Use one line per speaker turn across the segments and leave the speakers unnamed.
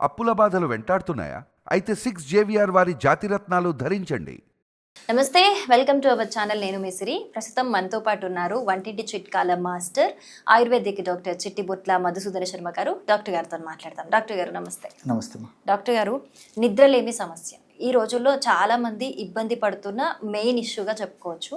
అప్పుల బాధలు వెంటాడుతున్నాయా? అయితే 6JVR వారి జాతిరత్నాలు ధరించండి.
నమస్తే, వెల్కమ్ టు అవర్ ఛానల్. నేను మిసిరి. ప్రస్తుతం మనతో పాటు ఉన్నారు వంటింటి చిట్కాల master ayurvedic doctor Chittibotla Madhusudana Sharma garu. Doctor గారితో మాట్లాడతాం. డాక్టర్ గారు నమస్తే.
నమస్తే.
డాక్టర్ గారు, నిద్రలేమి సమస్య ఈ రోజుల్లో చాలా మంది ఇబ్బంది పడుతున్న మెయిన్ ఇష్యూగా చెప్పుకోవచ్చు.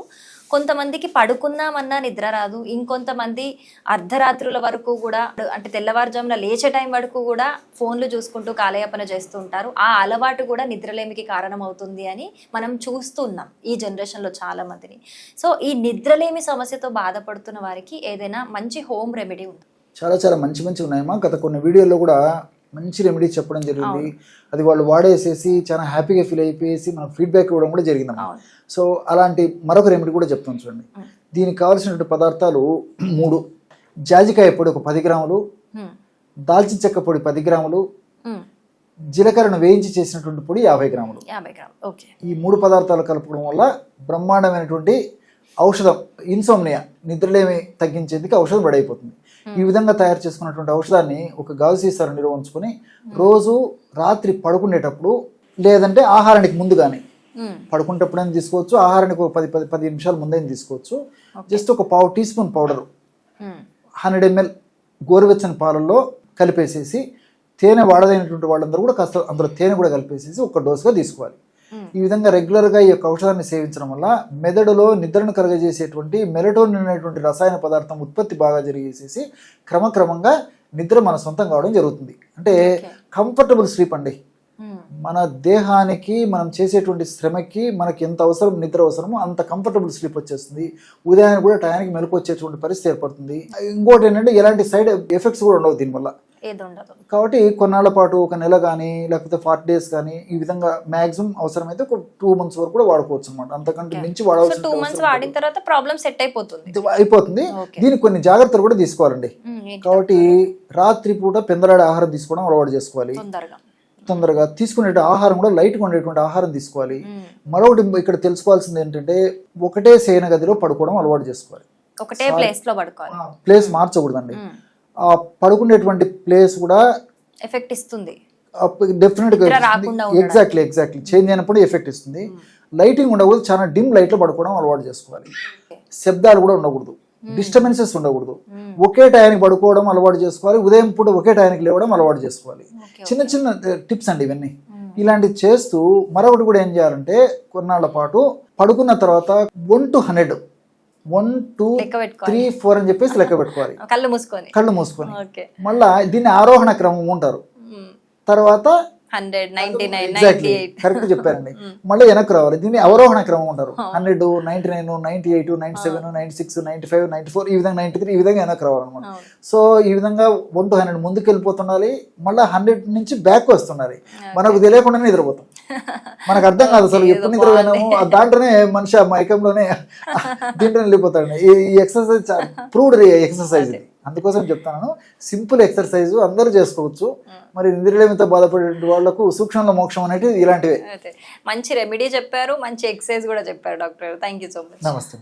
కొంతమందికి పడుకుందామన్నా నిద్ర రాదు, ఇంకొంతమంది అర్ధరాత్రుల వరకు కూడా, అంటే తెల్లవారుజామున లేచే టైం వరకు కూడా ఫోన్లు చూసుకుంటూ కాలయాపన చేస్తూ ఉంటారు. ఆ అలవాటు కూడా నిద్రలేమికి కారణం అవుతుంది అని మనం చూస్తున్నాం ఈ జనరేషన్లో చాలా మందిని. సో ఈ నిద్రలేమి సమస్యతో బాధపడుతున్న వారికి ఏదైనా మంచి హోమ్ రెమెడీ ఉంది?
చాలా మంచి ఉన్నాయమ్మా. గత కొన్ని వీడియోల్లో కూడా మంచి రెమెడీ చెప్పడం జరిగింది. అది వాళ్ళు వాడేసేసి చాలా హ్యాపీగా ఫీల్ అయిపోయేసి మనకు ఫీడ్బ్యాక్ ఇవ్వడం కూడా జరిగిందమ్మా. సో అలాంటి మరొక రెమెడీ కూడా చెప్తాను చూడండి. దీనికి కావాల్సినటువంటి పదార్థాలు 3: జాజికాయ పొడి ఒక 10 గ్రాములు, దాల్చిన చెక్క పొడి 10 గ్రాములు, జీలకర్రను వేయించి చేసినటువంటి పొడి 50 గ్రాములు. ఈ 3 పదార్థాలు కలపడం వల్ల బ్రహ్మాండమైనటువంటి ఔషధం, ఇన్సోమ్నియా, నిద్రలేమి తగ్గించేందుకు ఔషధం రెడీ అయిపోతుంది. ఈ విధంగా తయారు చేసుకున్నటువంటి ఔషధాన్ని ఒక గాజు సీసాలో నిల్వ ఉంచుకొని రోజు రాత్రి పడుకునేటప్పుడు, లేదంటే ఆహారానికి ముందు కానీ, పడుకునేటప్పుడైనా తీసుకోవచ్చు, ఆహారానికి ఒక 10 నిమిషాల ముందైనా తీసుకోవచ్చు. జస్ట్ ఒక 1/2 టీ స్పూన్ పౌడరు 100 ml గోరువెచ్చని పాలల్లో కలిపేసేసి, తేనె వాడదైనటువంటి వాళ్ళందరూ కూడా కాస్త అందులో తేనె కూడా కలిపేసేసి ఒక డోసుగా తీసుకోవాలి. ఈ విధంగా రెగ్యులర్గా ఈ యొక్క ఔషధాన్ని సేవించడం వల్ల మెదడులో నిద్రను కలగజేసేటువంటి మెలటోనిన్ అనేటువంటి రసాయన పదార్థం ఉత్పత్తి బాగా జరిగేసేసి క్రమక్రమంగా నిద్ర మన సొంతం కావడం జరుగుతుంది. అంటే కంఫర్టబుల్ స్లీప్ అండి. మన దేహానికి మనం చేసేటువంటి శ్రమకి మనకి ఎంత అవసరం నిద్ర అవసరమో అంత కంఫర్టబుల్ స్లీప్ వచ్చేస్తుంది. ఉదయానికి కూడా టయానికి మెలకు వచ్చేటువంటి పరిస్థితి ఏర్పడుతుంది. ఇంకోటి ఏంటంటే ఎలాంటి సైడ్ ఎఫెక్ట్స్ కూడా ఉండవు దీనివల్ల. కాబట్టి కొన్నాళ్ల పాటు, ఒక నెల కానీ లేకపోతే 40 days కానీ, ఈ విధంగా మాక్సిమం అవసరమైతే ఒక 2 months వరకు కూడా వాడుకోవచ్చు అనమాట. అంతకంటే మించి వాడవలసిన
2 months వాడిన తర్వాత ప్రాబ్లం సెట్
అయిపోతుంది. దీనికి కొన్ని జాగ్రత్తలు కూడా తీసుకోవాలండి. కాబట్టి రాత్రి పూట పెందలాడే ఆహారం తీసుకోవడం అలవాటు చేసుకోవాలి. తొందరగా తీసుకునే ఆహారం కూడా లైట్గా ఉండేటువంటి ఆహారం తీసుకోవాలి. మరొకటి ఇక్కడ తెలుసుకోవాల్సింది ఏంటంటే, ఒకటే శయన గదిలో పడుకోవడం అలవాటు చేసుకోవాలి.
ఒకటే
ప్లేస్ మార్చకూడదండి. ఆ పడుకునేటువంటి ప్లేస్ కూడా
ఎఫెక్ట్ ఇస్తుంది
డెఫినెట్ గా. ఎగ్జాక్ట్లీ చేంజ్ అయినప్పుడు ఎఫెక్ట్ ఇస్తుంది. లైటింగ్ ఉండకూడదు, చాలా డిమ్ లైట్ లో పడుకోవడం అలవాటు చేసుకోవాలి. శబ్దాలు కూడా ఉండకూడదు, డిస్టర్బెన్సెస్ ఉండకూడదు. ఒకే టయానికి పడుకోవడం అలవాటు చేసుకోవాలి. ఉదయం పూట ఒకే టయానికి లేవడం అలవాటు చేసుకోవాలి. చిన్న టిప్స్ అండి ఇవన్నీ. ఇలాంటివి చేస్తూ మరొకటి కూడా ఏం చేయాలంటే, కొన్నాళ్ల పాటు పడుకున్న తర్వాత 1 to 100, 1 2 3 4 అని చెప్పేసి లెక్క పెట్టుకోవాలి. కళ్ళు మూసుకొని మళ్ళా దీన్ని ఆరోహణ క్రమం ఉంటారు. తర్వాత
100, 99,
ఎగ్జాక్ట్లీ కరెక్ట్ చెప్పారండి. మళ్ళీ వెనక్కి రావాలి. దీన్ని అవరోహణ క్రమం ఉంటారు. 100, 99, 98, 97, 96, 95, 94, ఈ విధంగా 93, ఈ విధంగా వెనక్కి రావాలన్నమాట. సో ఈ విధంగా 1 to 100 ముందుకు వెళ్ళిపోతుండాలి. మళ్ళీ 100 నుంచి బ్యాక్ వస్తుండాలి. మనకు తెలియకుండానే నిద్రపోతాం. మనకు అర్థం కాదు అసలు ఎప్పుడు నిద్రపోయినాము. దాంట్లోనే మనిషి ఆ మైకంలోనే దీంట్లో వెళ్ళిపోతాడు. ఈ ఎక్సర్సైజ్ ప్రూవ్డ్ ఎక్సర్సైజ్ ఇది. అందుకోసం చెప్తాను, సింపుల్ ఎక్సర్సైజ్ అందరూ చేసుకోవచ్చు. మరి నిద్రలేమితో బాధపడే వాళ్లకు సూక్ష్మంలో మోక్షం అనేది ఇలాంటివే.
మంచి రెమెడీ చెప్పారు, మంచి ఎక్సర్సైజ్ కూడా చెప్పారు doctor. Thank you so much.
నమస్తే.